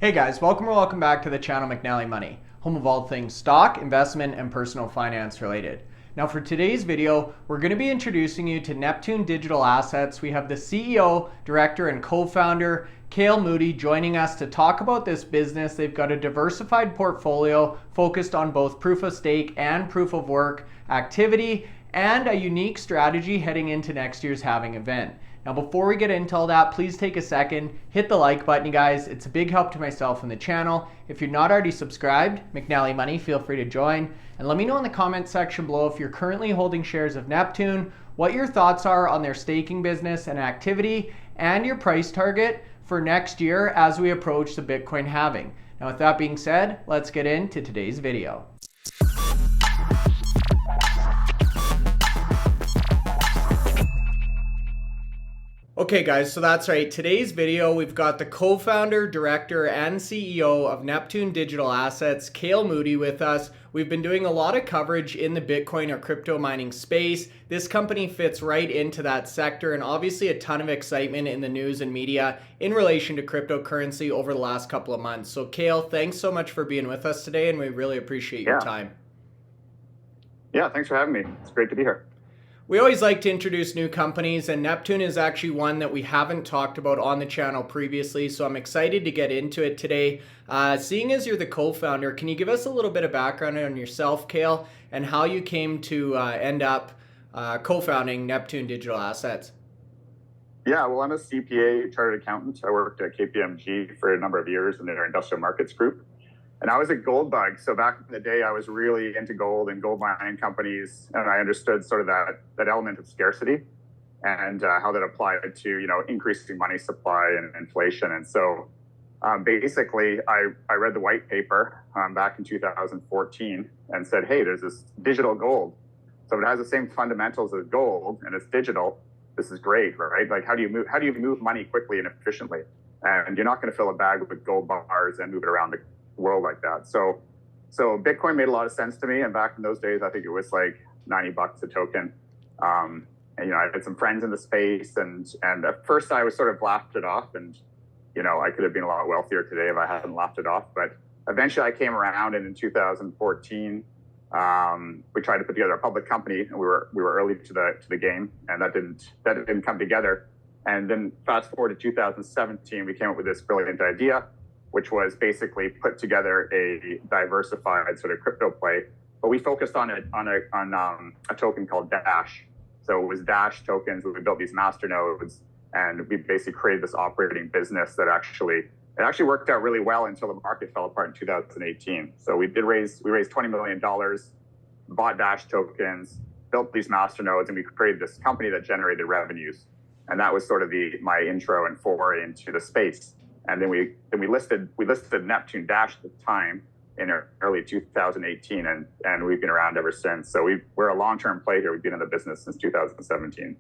Hey guys, welcome back to the channel McNallie Money, home of all things stock, investment, and personal finance related. Now for today's video, we're going to be introducing you to Neptune Digital Assets. We have the CEO, director, and co-founder, Cale Moody, joining us to talk about this business. They've got a diversified portfolio focused on both proof of stake and proof of work activity, and a unique strategy heading into next year's halving event. Now, before we get into all that, please take a second, hit the like button, you guys. It's a big help to myself and the channel. If you're not already subscribed, McNallie Money, feel free to join. And let me know in the comment section below if you're currently holding shares of Neptune, what your thoughts are on their staking business and activity, and your price target for next year as we approach the Bitcoin halving. Now, with that being said, let's get into today's video. Okay guys, so that's right. Today's video, we've got the co-founder, director, and CEO of Neptune Digital Assets, Cale Moody, with us. We've been doing a lot of coverage in the Bitcoin or crypto mining space. This company fits right into that sector, and obviously a ton of excitement in the news and media in relation to cryptocurrency over the last couple of months. So Cale, thanks so much for being with us today, and we really appreciate your time. Yeah, thanks for having me. It's great to be here. We always like to introduce new companies, and Neptune is actually one that we haven't talked about on the channel previously, so I'm excited to get into it today. Seeing as you're the co-founder, can you give us a little bit of background on yourself, Cale, and how you came to end up co-founding Neptune Digital Assets? Yeah, well, I'm a CPA, chartered accountant. I worked at KPMG for a number of years in their industrial markets group. And I was a gold bug. So back in the day, I was really into gold and gold mining companies. And I understood sort of that element of scarcity and how that applied to, increasing money supply and inflation. And so basically, I read the white paper back in 2014 and said, hey, there's this digital gold. So it has the same fundamentals as gold and it's digital. This is great, right? Like, how do you move money quickly and efficiently? And you're not going to fill a bag with gold bars and move it around the world like that. So Bitcoin made a lot of sense to me. And back in those days, I think it was like $90 a token. And, I had some friends in the space and at first I was sort of laughed it off and, I could have been a lot wealthier today if I hadn't laughed it off. But eventually I came around and in 2014, we tried to put together a public company and we were early to the game and that didn't come together. And then fast forward to 2017, we came up with this brilliant idea, which was basically put together a diversified sort of crypto play. But we focused on a token called Dash. So it was Dash tokens. We built these master nodes, and we basically created this operating business that actually worked out really well until the market fell apart in 2018. So we raised $20 million, bought Dash tokens, built these master nodes, and we created this company that generated revenues. And that was sort of my intro and foray into the space. And then we listed Neptune Dash at the time in early 2018, and we've been around ever since. So we're a long-term play here. We've been in the business since 2017.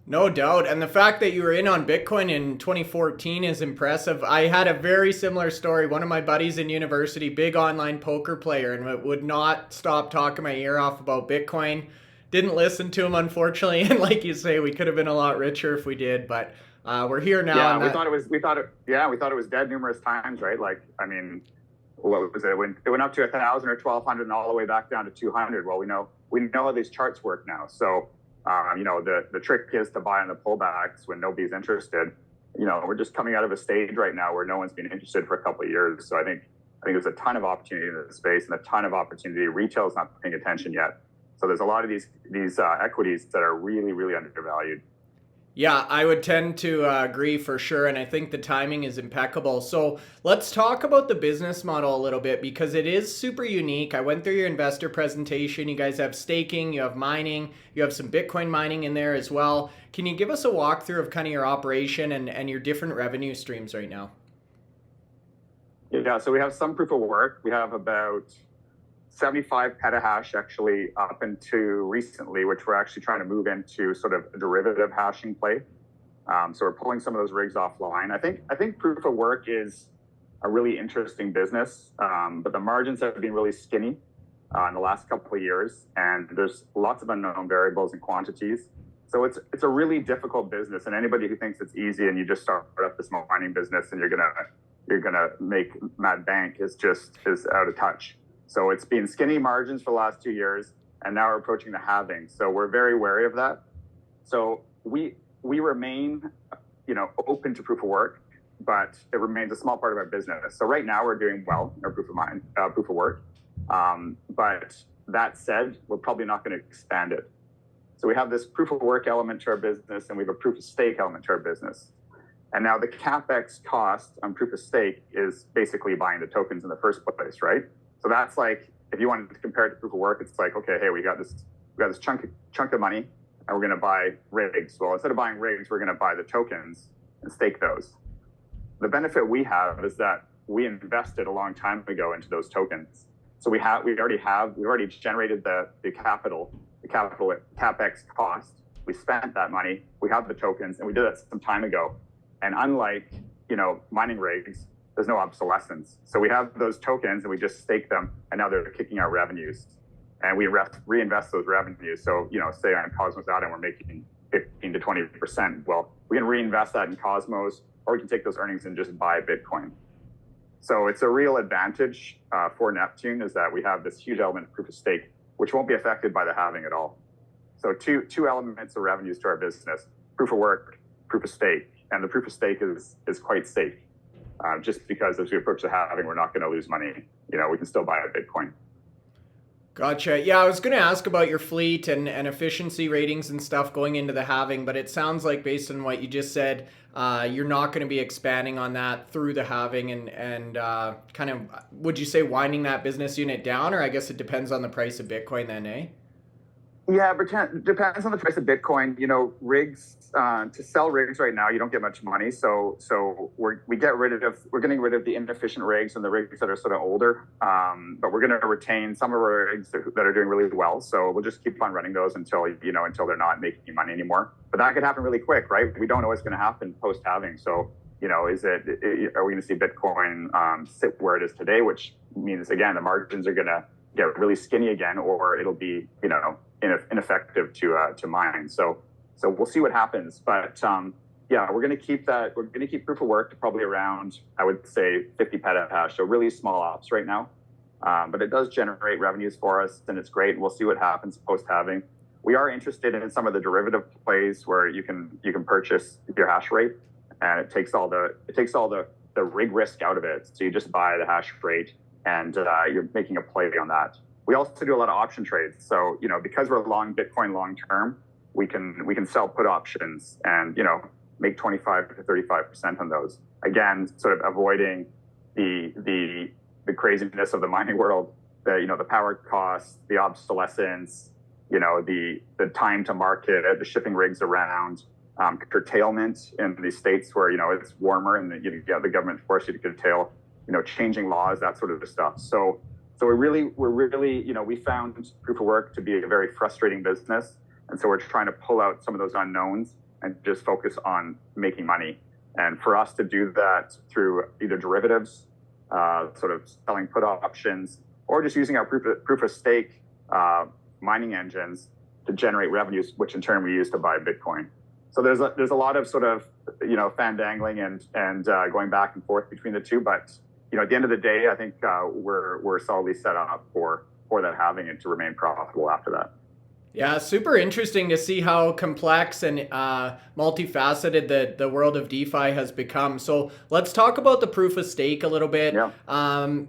No doubt. And the fact that you were in on Bitcoin in 2014 is impressive. I had a very similar story. One of my buddies in university, big online poker player, and would not stop talking my ear off about Bitcoin. Didn't listen to him, unfortunately. And like you say, we could have been a lot richer if we did, but we're here now. Yeah, we thought it was dead numerous times, right? Like, I mean, what was it? It went up to 1,000 or 1,200 and all the way back down to 200. Well, we know how these charts work now. So, the trick is to buy on the pullbacks when nobody's interested. We're just coming out of a stage right now where no one's been interested for a couple of years. So I think there's a ton of opportunity in this space and a ton of opportunity. Retail's not paying attention yet. So there's a lot of these equities that are really, really undervalued. Yeah, I would tend to agree for sure, and I think the timing is impeccable. So let's talk about the business model a little bit because it is super unique. I went through your investor presentation. You guys have staking, you have mining, you have some Bitcoin mining in there as well. Can you give us a walkthrough of kind of your operation and your different revenue streams right now? Yeah, so we have some proof of work. We have about 75 petahash actually up into recently, which we're actually trying to move into sort of a derivative hashing play. So we're pulling some of those rigs offline. I think proof of work is a really interesting business, but the margins have been really skinny in the last couple of years, and there's lots of unknown variables and quantities. So it's a really difficult business, and anybody who thinks it's easy and you just start up this mining business and you're gonna you're going to make mad bank is out of touch. So it's been skinny margins for the last 2 years, and now we're approaching the halving. So we're very wary of that. So we remain, open to proof of work, but it remains a small part of our business. So right now we're doing well in our proof of work. But that said, we're probably not going to expand it. So we have this proof of work element to our business, and we have a proof of stake element to our business. And now the CapEx cost on proof of stake is basically buying the tokens in the first place, right? So that's like, if you wanted to compare it to proof of work, it's like, okay, hey, we got this chunk of money, and we're going to buy rigs. Well, instead of buying rigs, we're going to buy the tokens and stake those. The benefit we have is that we invested a long time ago into those tokens. So we already generated the capital CapEx cost. We spent that money. We have the tokens, and we did that some time ago. And unlike, mining rigs, there's no obsolescence. So we have those tokens and we just stake them, and now they're kicking our revenues, and we reinvest those revenues. So, say on Cosmos Atom, we're making 15 to 20%. Well, we can reinvest that in Cosmos, or we can take those earnings and just buy Bitcoin. So it's a real advantage for Neptune, is that we have this huge element of proof of stake, which won't be affected by the halving at all. So two elements of revenues to our business: proof of work, proof of stake. And the proof of stake is quite safe, just because as we approach the halving, we're not going to lose money. We can still buy a Bitcoin. Gotcha. Yeah, I was going to ask about your fleet and efficiency ratings and stuff going into the halving, but it sounds like, based on what you just said, you're not going to be expanding on that through the halving and kind of, would you say, winding that business unit down? Or I guess it depends on the price of Bitcoin then, eh? Yeah, it depends on the price of Bitcoin. Rigs, to sell rigs right now, you don't get much money. So we're getting rid of the inefficient rigs and the rigs that are sort of older. But we're going to retain some of our rigs that are doing really well. So we'll just keep on running those until they're not making money anymore. But that could happen really quick, right? We don't know what's going to happen post halving. So, are we going to see Bitcoin sit where it is today, which means, again, the margins are going to get really skinny again, or it'll be, ineffective to mine. So we'll see what happens. But we're going to keep that. We're going to keep proof of work to probably around, I would say, 50 petahash. So really small ops right now, but it does generate revenues for us, and it's great. We'll see what happens post halving. We are interested in some of the derivative plays where you can purchase your hash rate, and it takes all the rig risk out of it. So you just buy the hash rate, and you're making a play on that. We also do a lot of option trades. So, because we're long Bitcoin long term, we can sell put options and, make 25 to 35% on those. Again, sort of avoiding the craziness of the mining world, the power costs, the obsolescence, the time to market, the shipping rigs around, curtailment in these states where, it's warmer and the government forces you to curtail, changing laws, that sort of stuff. So we're really, we found proof of work to be a very frustrating business. And so we're trying to pull out some of those unknowns and just focus on making money. And for us to do that through either derivatives, sort of selling put options, or just using our proof of stake mining engines to generate revenues, which in turn we use to buy Bitcoin. So there's a lot of sort of, fandangling and going back and forth between the two. But at the end of the day, I think we're solidly set up for that halving and to remain profitable after that. Yeah, super interesting to see how complex and multifaceted the world of DeFi has become. So let's talk about the proof of stake a little bit. Yeah.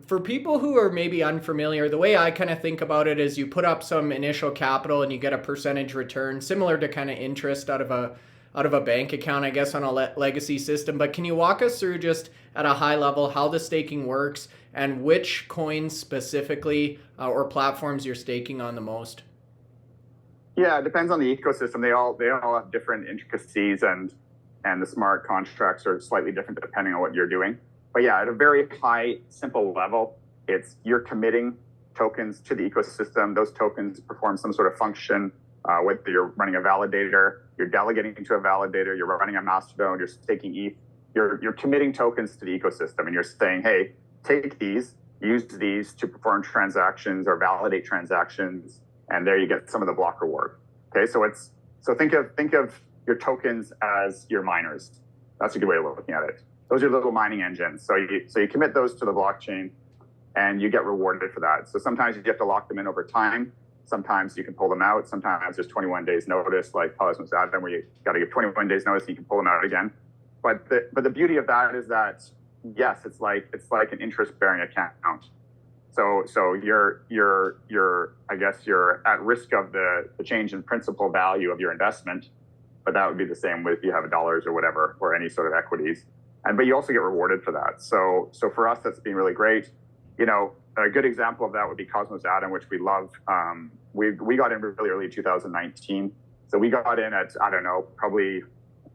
For people who are maybe unfamiliar, the way I kind of think about it is you put up some initial capital and you get a percentage return, similar to kind of interest out of a bank account, I guess, on a legacy system. But can you walk us through, just at a high level, how the staking works and which coins specifically or platforms you're staking on the most? Yeah, it depends on the ecosystem. They all have different intricacies, and the smart contracts are slightly different depending on what you're doing. But yeah, at a very high, simple level, it's you're committing tokens to the ecosystem. Those tokens perform some sort of function, whether you're running a validator, you're delegating to a validator, you're running a Mastodon, you're staking ETH. You're committing tokens to the ecosystem, and you're saying, hey, take these, use these to perform transactions or validate transactions, and there you get some of the block reward. Okay, so think of your tokens as your miners. That's a good way of looking at it. those are little mining engines. So you commit those to the blockchain and you get rewarded for that. So sometimes you have to lock them in over time. Sometimes you can pull them out. Sometimes there's 21 days notice, like Cosmos Atom, where you got to give 21 days notice and you can pull them out again. But the beauty of that is that, yes, it's like an interest-bearing account. So you're I guess you're at risk of the change in principal value of your investment, but that would be the same with if you have dollars or whatever, or any sort of equities. But you also get rewarded for that. So for us, that's been really great. A good example of that would be Cosmos Atom, which we love. We got in really early 2019. So we got in at, I don't know, probably,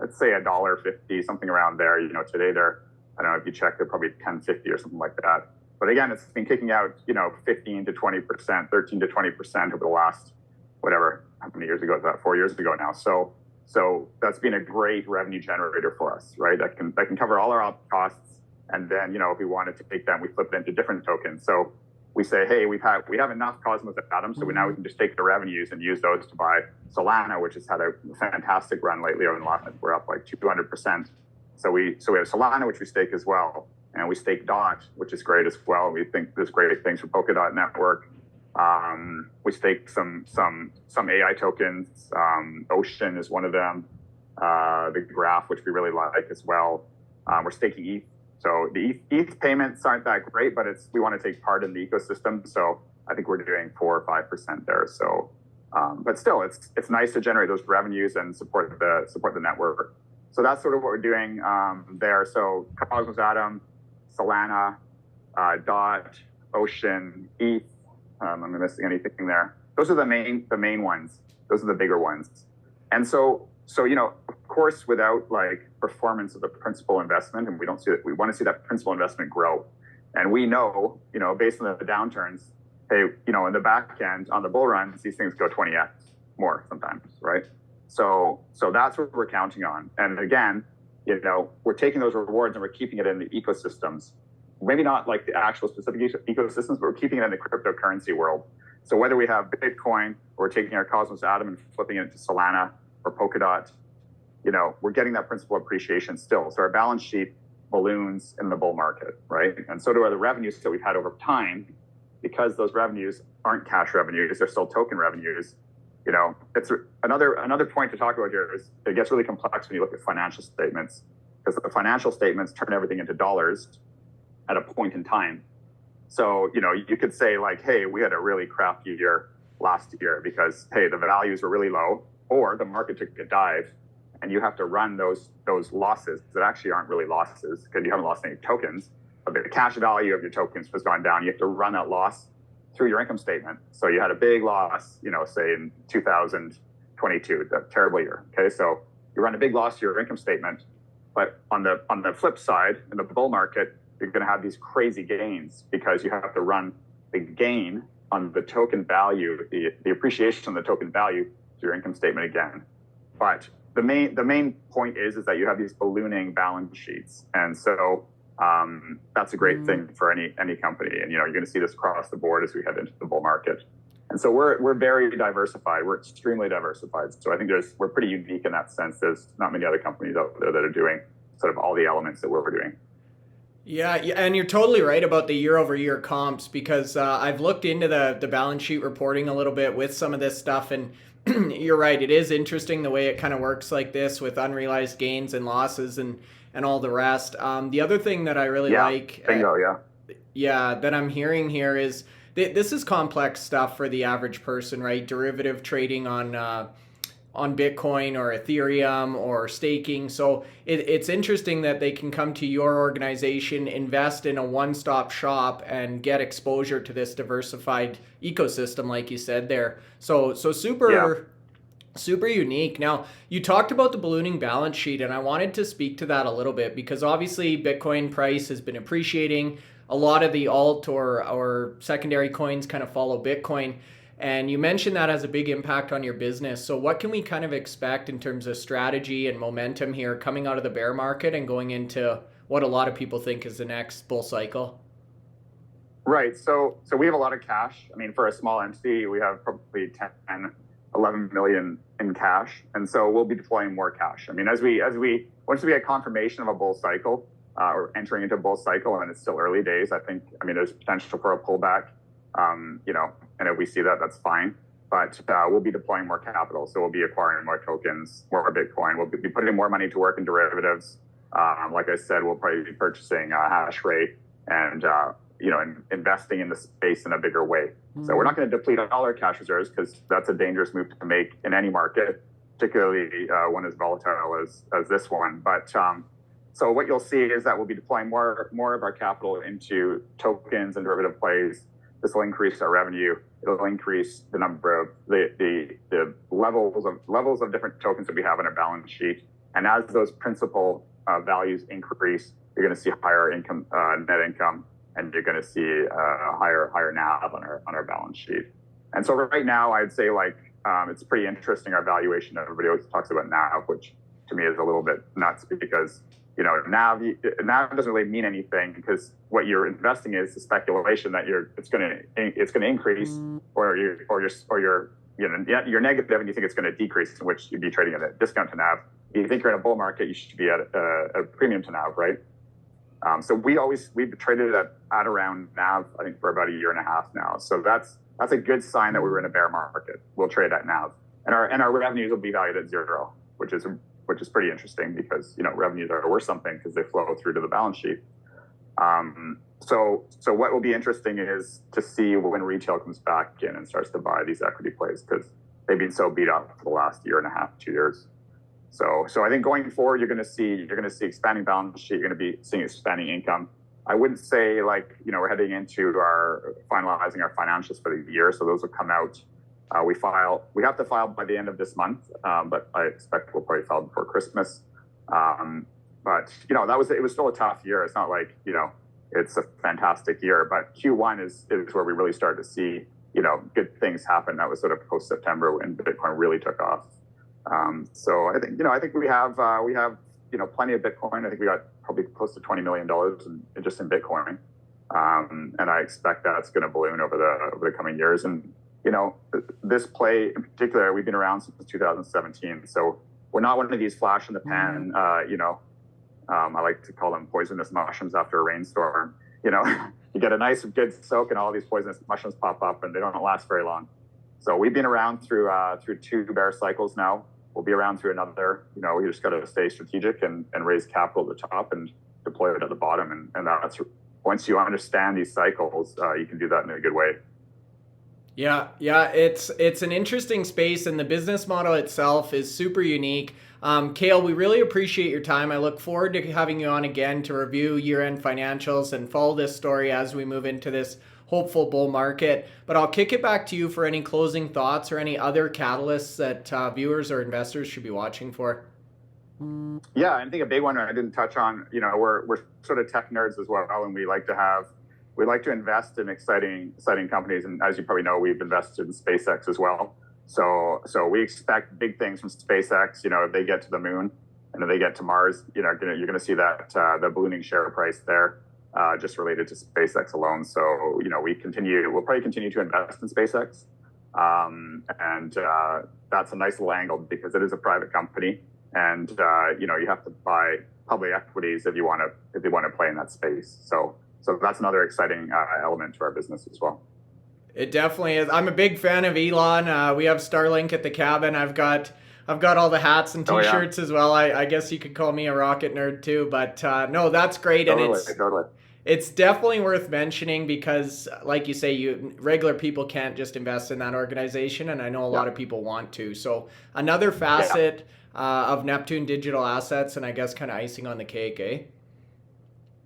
let's say $1.50, something around there. Today they're, I don't know if you check, they're probably $10.50 or something like that. But again, it's been kicking out, 15 to 20%, 13 to 20% over the last, whatever, how many years ago is that? 4 years ago now. So that's been a great revenue generator for us, right? That can cover all our op costs. And then, if we wanted to take them, we flip it into different tokens. So we say, hey, we have enough Cosmos Atom, so now we can just take the revenues and use those to buy Solana, which has had a fantastic run lately. Over the last, we're up like 200%. So we have Solana, which we stake as well, and we stake DOT, which is great as well. We think there's great things for Polkadot network. We stake some AI tokens. Ocean is one of them. The Graph, which we really like as well. We're staking ETH. So the ETH payments aren't that great, but we want to take part in the ecosystem. So I think we're doing 4 or 5% there. So, but still, it's nice to generate those revenues and support the network. So that's sort of what we're doing there. So Cosmos Atom, Solana, DOT, Ocean, ETH. Am I missing anything there? Those are the main ones. Those are the bigger ones. And so of course, without like performance of the principal investment, and we want to see that principal investment grow. And we know, based on the downturns, hey, in the back end on the bull runs, these things go 20x more sometimes, right? So that's what we're counting on. And again, we're taking those rewards and we're keeping it in the ecosystems. Maybe not like the actual specific ecosystems, but we're keeping it in the cryptocurrency world. So whether we have Bitcoin or we're taking our Cosmos Atom and flipping it into Solana or Polkadot, we're getting that principal appreciation still. So our balance sheet balloons in the bull market, right? And so do the revenues that we've had over time, because those revenues aren't cash revenues, they're still token revenues. It's another point to talk about here is it gets really complex when you look at financial statements, because the financial statements turn everything into dollars at a point in time. So, you could say like, hey, we had a really crappy year last year because, hey, the values were really low, or the market took a dive, and you have to run those losses that actually aren't really losses because you haven't lost any tokens, but the cash value of your tokens has gone down. You have to run that loss through your income statement. So you had a big loss, say in 2022, that terrible year. Okay, so you run a big loss to your income statement, but on the flip side, in the bull market, you're going to have these crazy gains because you have to run the gain on the token value, the appreciation on the token value to your income statement again. But the main point is that you have these ballooning balance sheets, and so that's a great thing for any company. And you're going to see this across the board as we head into the bull market. And so we're very diversified. We're extremely diversified. So I think we're pretty unique in that sense. There's not many other companies out there that are doing sort of all the elements that we're doing. Yeah, and you're totally right about the year-over-year comps, because I've looked into the balance sheet reporting a little bit with some of this stuff, and you're right, it is interesting the way it kind of works like this with unrealized gains and losses and all the rest. The other thing that I really like, that I'm hearing here is this is complex stuff for the average person, right? Derivative trading on Bitcoin or Ethereum or staking. So it's interesting that they can come to your organization, invest in a one-stop shop, and get exposure to this diversified ecosystem, like you said there. So super unique. Now, you talked about the ballooning balance sheet, and I wanted to speak to that a little bit, because obviously Bitcoin price has been appreciating. A lot of the alt or secondary coins kind of follow Bitcoin. And you mentioned that has a big impact on your business. So what can we kind of expect in terms of strategy and momentum here coming out of the bear market and going into what a lot of people think is the next bull cycle? Right. So we have a lot of cash. I mean, for a small entity, we have probably 10, 11 million in cash. And so we'll be deploying more cash. I mean, once we get confirmation of a bull cycle, we're entering into a bull cycle, and it's still early days. I mean, there's potential for a pullback, and if we see that, that's fine. But we'll be deploying more capital, so we'll be acquiring more tokens, more Bitcoin. We'll be putting more money to work in derivatives. Like I said, we'll probably be purchasing hash rate and investing in the space in a bigger way. So we're not going to deplete all our cash reserves, because that's a dangerous move to make in any market, particularly one as volatile as this one. But so what you'll see is that we'll be deploying more of our capital into tokens and derivative plays. This will increase our revenue. It'll increase the number of the levels of different tokens that we have on our balance sheet. And as those principal values increase, you're going to see higher income, net income, and you're going to see higher NAV on our balance sheet. And so right now, I'd say it's pretty interesting, our valuation. Everybody always talks about NAV, which to me is a little bit nuts, because NAV doesn't really mean anything, because what you're investing is the speculation that it's going to increase, or you're negative and you think it's going to decrease, in which you'd be trading at a discount to NAV. If you think you're in a bull market, you should be at a premium to NAV, right? So we've traded at around NAV, I think, for about a year and a half now. So that's a good sign that we were in a bear market. We'll trade at NAV, and our revenues will be valued at zero, which is pretty interesting, because revenues are worth something because they flow through to the balance sheet. So what will be interesting is to see when retail comes back in and starts to buy these equity plays, because they've been so beat up for the last year and a half, 2 years. So I think going forward, you're going to see expanding balance sheet. You're going to be seeing expanding income. I wouldn't say we're heading into finalizing our financials for the year, so those will come out. We have to file by the end of this month, but I expect we'll probably file before Christmas. But it was still a tough year. It's not like it's a fantastic year, but Q1 is where we really started to see good things happen. That was sort of post September when Bitcoin really took off. So I think we have plenty of Bitcoin. I think we got probably close to $20 million just in Bitcoin, and I expect that's going to balloon over the coming years. And this play in particular, we've been around since 2017, so we're not one of these flash in the pan. I like to call them poisonous mushrooms after a rainstorm. You get a nice good soak, and all these poisonous mushrooms pop up, and they don't last very long. So we've been around through 2 bear cycles now. We'll be around through another. We just got to stay strategic and raise capital at the top and deploy it at the bottom. And that's, once you understand these cycles, you can do that in a good way. Yeah, it's an interesting space, and the business model itself is super unique. Kale, we really appreciate your time. I look forward to having you on again to review year-end financials and follow this story as we move into this hopeful bull market. But I'll kick it back to you for any closing thoughts or any other catalysts that viewers or investors should be watching for. Yeah, I think a big one I didn't touch on, we're sort of tech nerds as well, and we like to invest in exciting companies. And as you probably know, we've invested in SpaceX as well. So we expect big things from SpaceX. If they get to the moon and if they get to Mars, you're going to see that the ballooning share price there, just related to SpaceX alone. So we'll probably continue to invest in SpaceX, and that's a nice little angle, because it is a private company, and you have to buy public equities if you want to play in that space. So that's another exciting element to our business as well. It definitely is. I'm a big fan of Elon. We have Starlink at the cabin. I've got all the hats and t-shirts as well. I guess you could call me a rocket nerd too, but no, that's great. Totally. It's definitely worth mentioning, because like you say, regular people can't just invest in that organization, and I know a lot of people want to. So another facet of Neptune Digital Assets, and I guess kind of icing on the cake, eh?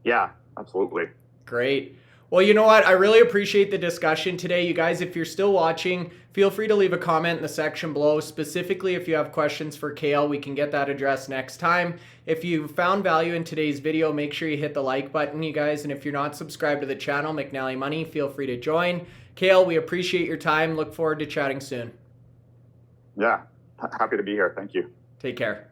Yeah, absolutely. Great. Well, you know what? I really appreciate the discussion today. You guys, if you're still watching, feel free to leave a comment in the section below. Specifically, if you have questions for Kale, we can get that addressed next time. If you found value in today's video, make sure you hit the like button, you guys. And if you're not subscribed to the channel, McNallie Money, feel free to join. Kale, we appreciate your time. Look forward to chatting soon. Yeah, happy to be here. Thank you. Take care.